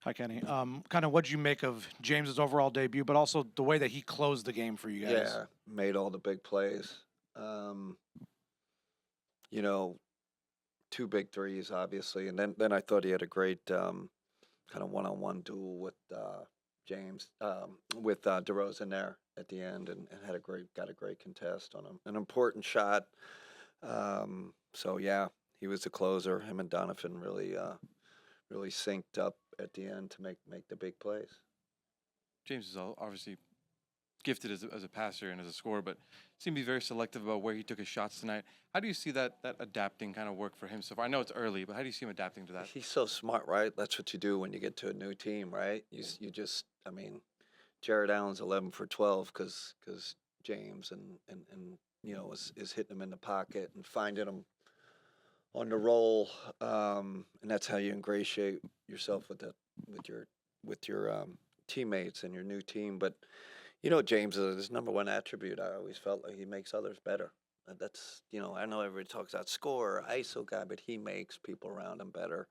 Hi, Kenny. Kind of what'd you make of James's overall debut, but also the way that he closed the game for you guys? Yeah, made all the big plays. Um, you know, two big threes, obviously, and then I thought he had a great kind of one-on-one duel with James, with DeRozan there at the end, and got a great contest on him. An important shot. So yeah, he was the closer. Him and Donovan really synced up at the end to make the big plays. James is obviously gifted as a passer and as a scorer, but seemed to be very selective about where he took his shots tonight. How do you see that adapting kind of work for him so far? I know it's early, but how do you see him adapting to that? He's so smart, right? That's what you do when you get to a new team, right? You just, I mean, Jared Allen's 11 for 12 because James and is hitting him in the pocket and finding him on the roll, and that's how you ingratiate yourself with your teammates and your new team. But James is his number one attribute. I always felt like he makes others better. That's I know everybody talks about scorer, ISO guy, but he makes people around him better.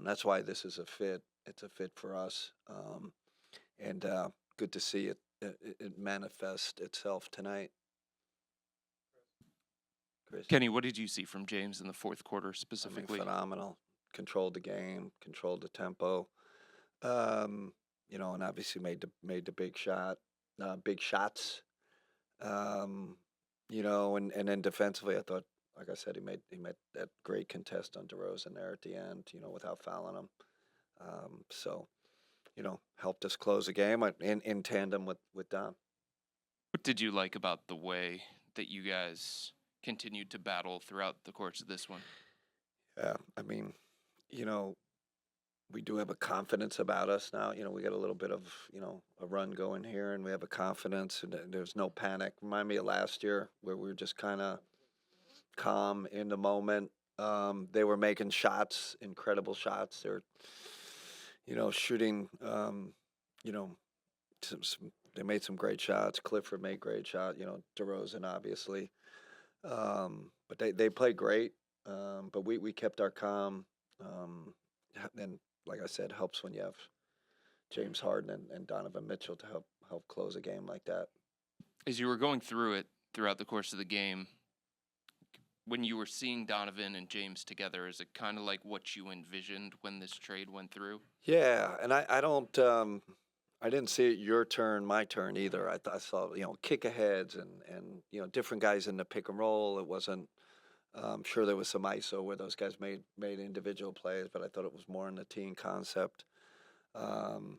That's why this is a fit. It's a fit for us, and good to see it manifest itself tonight. Chris? Kenny, what did you see from James in the fourth quarter I mean, specifically? phenomenal. Controlled the game, controlled the tempo. And obviously made the big big shots. And then defensively, I thought, like I said, he made that great contest on DeRozan there at the end. Without fouling him. So, helped us close the game in tandem with Dom. What did you like about the way that you guys continued to battle throughout the course of this one? Yeah, I mean, we do have a confidence about us now. We got a little bit of, a run going here, and we have a confidence, and there's no panic. Remind me of last year where we were just kind of calm in the moment. They were making shots, incredible shots. They're, shooting, they made some great shots. Clifford made great shot, DeRozan, obviously. But they played great. But we kept our calm. And like I said, helps when you have James Harden and Donovan Mitchell to help close a game like that. As you were going through it throughout the course of the game, when you were seeing Donovan and James together, is it kind of like what you envisioned when this trade went through? Yeah, and I don't I didn't see it your turn, my turn either. I saw kick aheads and different guys in the pick and roll. It wasn't. I'm sure there was some ISO where those guys made individual plays, but I thought it was more in the team concept. And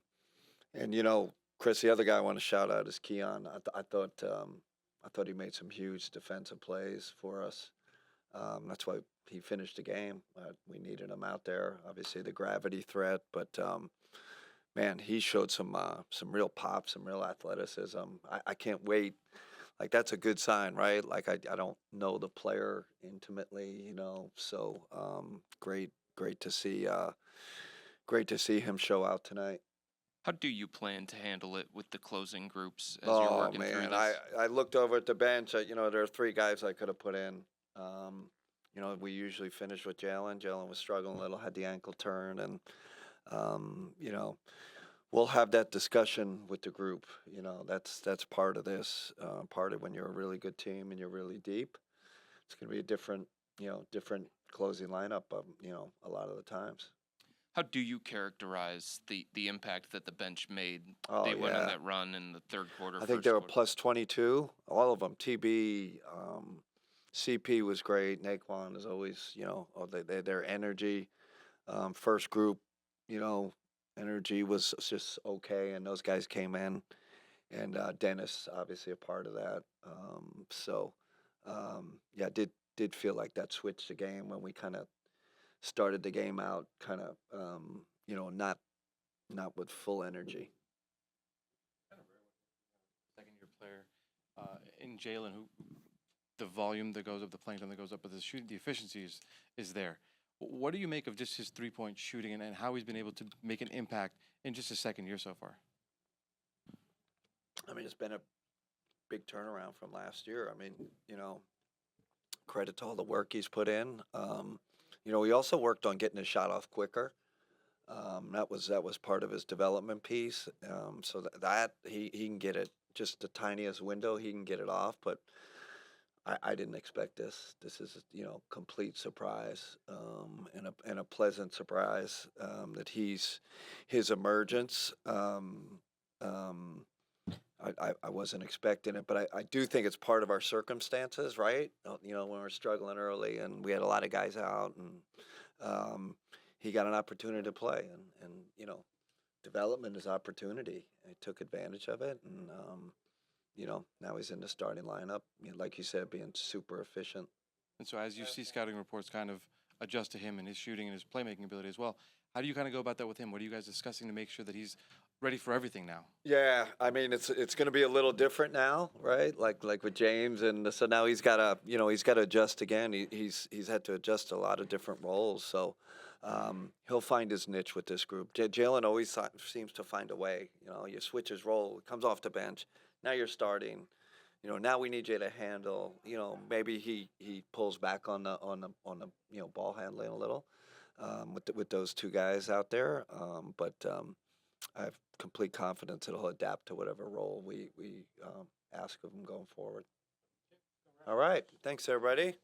Chris, the other guy I want to shout out is Keon. I thought he made some huge defensive plays for us. That's why he finished the game. We needed him out there. Obviously, the gravity threat, but man, he showed some real pop, some real athleticism. I can't wait. Like, that's a good sign, right? Like, I don't know the player intimately, so great to see him show out tonight. How do you plan to handle it with the closing groups as you're working through man, this? I looked over at the bench. There are three guys I could have put in. We usually finish with Jaylen. Jaylen was struggling a little, had the ankle turn, and we'll have that discussion with the group. That's part of this. Part of when you're a really good team and you're really deep. It's going to be a different closing lineup. A lot of the times. How do you characterize the impact that the bench made? Oh, They went on yeah. that run in the third quarter. I think first they were quarter. plus 22, all of them. TB, CP was great. Naquan is always, their energy. First group, energy was just okay, and those guys came in, and Dennis obviously a part of that. Yeah, did feel like that switched the game when we kind of started the game out, kind of, not with full energy. Second-year player in Jaylen, who the volume that goes up, the playing time that goes up, but the shooting, the efficiency is there. What do you make of just his three-point shooting and how he's been able to make an impact in just his second year so far? I mean, it's been a big turnaround from last year. I mean, credit to all the work he's put in. We also worked on getting his shot off quicker. That was part of his development piece. So that he can get it just the tiniest window, he can get it off. But I didn't expect this. This is complete surprise, and a pleasant surprise that his emergence. I wasn't expecting it, but I do think it's part of our circumstances, right? When we're struggling early and we had a lot of guys out, and he got an opportunity to play, and development is opportunity. He took advantage of it, and now he's in the starting lineup. Like you said, being super efficient. And so as you see scouting reports kind of adjust to him and his shooting and his playmaking ability as well, how do you kind of go about that with him? What are you guys discussing to make sure that he's ready for everything now? Yeah, I mean it's going to be a little different now, right? Like with James, and so now he's got to adjust again. He's had to adjust to a lot of different roles, so he'll find his niche with this group. Jaylen always seems to find a way. You switch his role, comes off the bench, now you're starting. Now we need you to handle. Maybe he pulls back on the ball handling a little with those two guys out there, but. I have complete confidence that he'll adapt to whatever role we ask of him going forward. All right. Thanks, everybody.